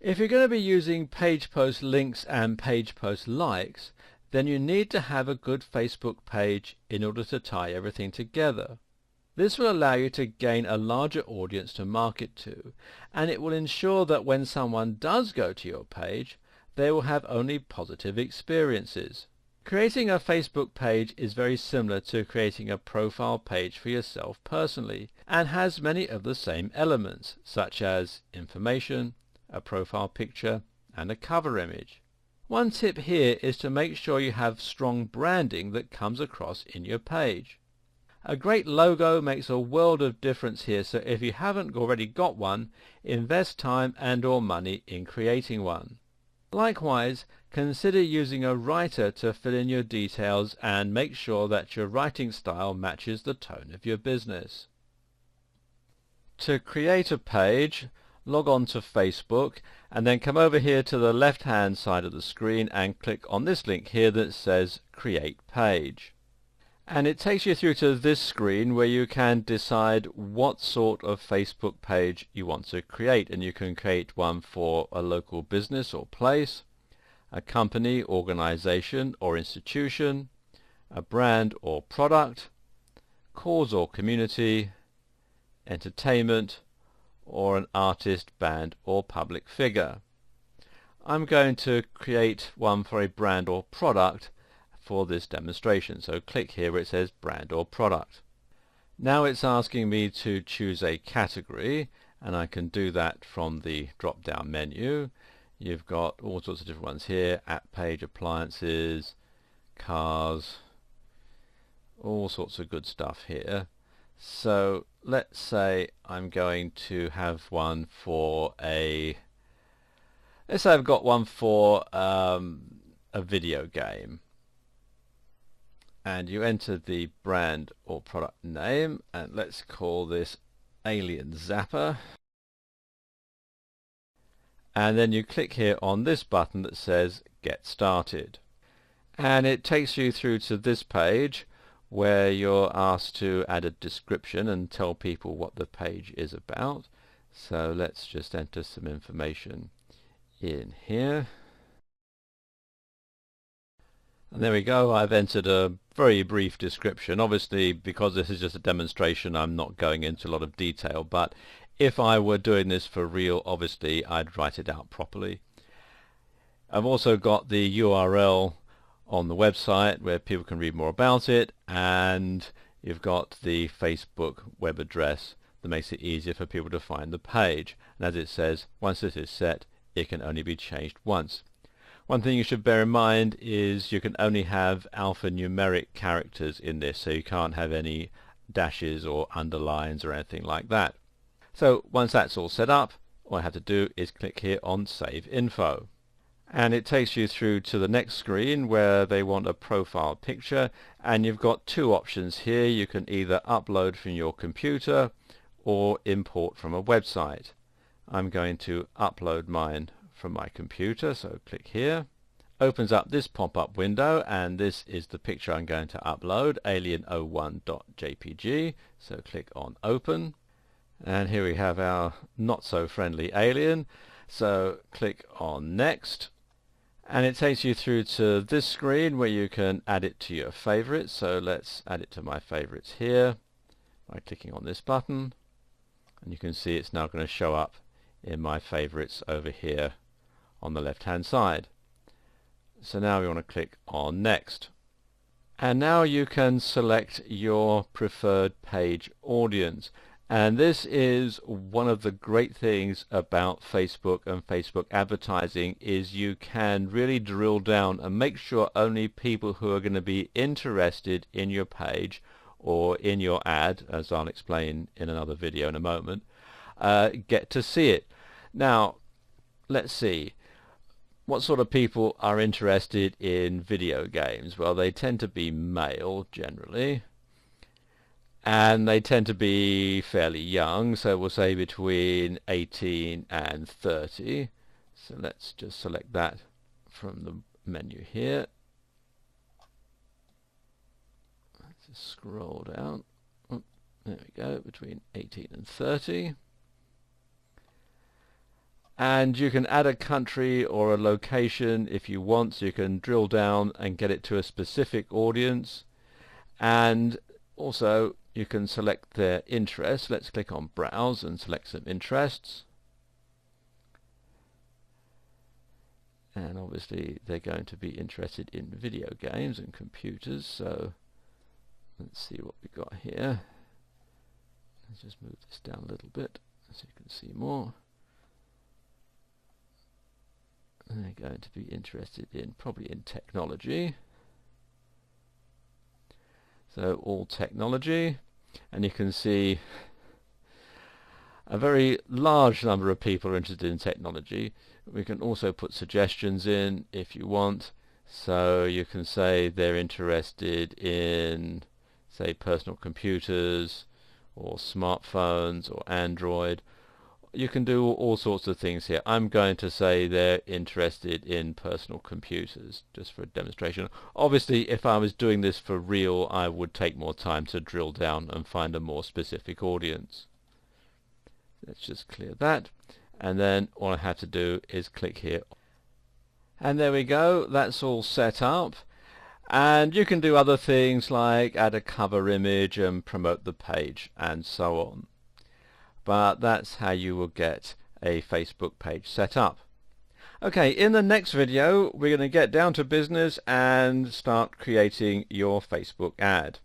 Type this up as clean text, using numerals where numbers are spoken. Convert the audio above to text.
If you're going to be using page post links and page post likes, then you need to have a good Facebook page in order to tie everything together. This will allow you to gain a larger audience to market to, and it will ensure that when someone does go to your page, they will have only positive experiences. Creating a Facebook page is very similar to creating a profile page for yourself personally, and has many of the same elements, such as information, a profile picture, and a cover image. One tip here is to make sure you have strong branding that comes across in your page. A great logo makes a world of difference here, so if you haven't already got one, invest time and or money in creating one. Likewise, consider using a writer to fill in your details and make sure that your writing style matches the tone of your business. To create a page, log on to Facebook and then come over here to the left hand side of the screen and click on this link here that says Create Page. And it takes you through to this screen where you can decide what sort of Facebook page you want to create, and you can create one for a local business or place, a company, organization or institution, a brand or product, cause or community, entertainment, or an artist, band or public figure. I'm going to create one for a brand or product for this demonstration, so click here where it says brand or product. Now it's asking me to choose a category, and I can do that from the drop down menu. You've got all sorts of different ones here: app page, appliances, cars, all sorts of good stuff here. So let's say I'm going to have one for let's say I've got one for a video game, and you enter the brand or product name, and let's call this Alien Zapper, and then you click here on this button that says Get Started, and it takes you through to this page where you're asked to add a description and tell people what the page is about. So let's just enter some information in here. And there we go, I've entered a very brief description. Obviously, because this is just a demonstration, I'm not going into a lot of detail, but if I were doing this for real, obviously I'd write it out properly. I've also got the URL on the website where people can read more about it, and you've got the Facebook web address that makes it easier for people to find the page. And as it says, once this is set, it can only be changed once. One thing you should bear in mind is you can only have alphanumeric characters in this, so you can't have any dashes or underlines or anything like that. So once that's all set up, all I have to do is click here on Save Info. And it takes you through to the next screen where they want a profile picture, and you've got two options here. You can either upload from your computer or import from a website. I'm going to upload mine from my computer, so click here. Opens up this pop-up window, and this is the picture I'm going to upload, alien01.jpg. So click on Open, and here we have our not so friendly alien. So click on Next, and it takes you through to this screen where you can add it to your favorites. So let's add it to my favorites here by clicking on this button, and you can see it's now going to show up in my favorites over here on the left hand side. So now we want to click on Next, and now you can select your preferred page audience. And this is one of the great things about Facebook and Facebook advertising, is you can really drill down and make sure only people who are going to be interested in your page or in your ad, as I'll explain in another video in a moment, get to see it. Now let's see, what sort of people are interested in video games? Well, they tend to be male generally, and they tend to be fairly young, so we'll say between 18 and 30. So let's just select that from the menu here. Let's just scroll down. Oh, there we go, between 18 and 30. And you can add a country or a location if you want, so you can drill down and get it to a specific audience. And also you can select their interests. Let's click on Browse and select some interests. And obviously they're going to be interested in video games and computers, so let's see what we've got here. Let's just move this down a little bit so you can see more. And they're going to be interested in probably in technology. So all technology, and you can see a very large number of people are interested in technology. We can also put suggestions in if you want, so you can say they're interested in, say, personal computers or smartphones or Android. You can do all sorts of things here. I'm going to say they're interested in personal computers just for a demonstration. Obviously if I was doing this for real, I would take more time to drill down and find a more specific audience. Let's just clear that, and then all I have to do is click here. And there we go, that's all set up. And you can do other things like add a cover image and promote the page and so on. But that's how you will get a Facebook page set up. Okay, in the next video we're going to get down to business and start creating your Facebook ad.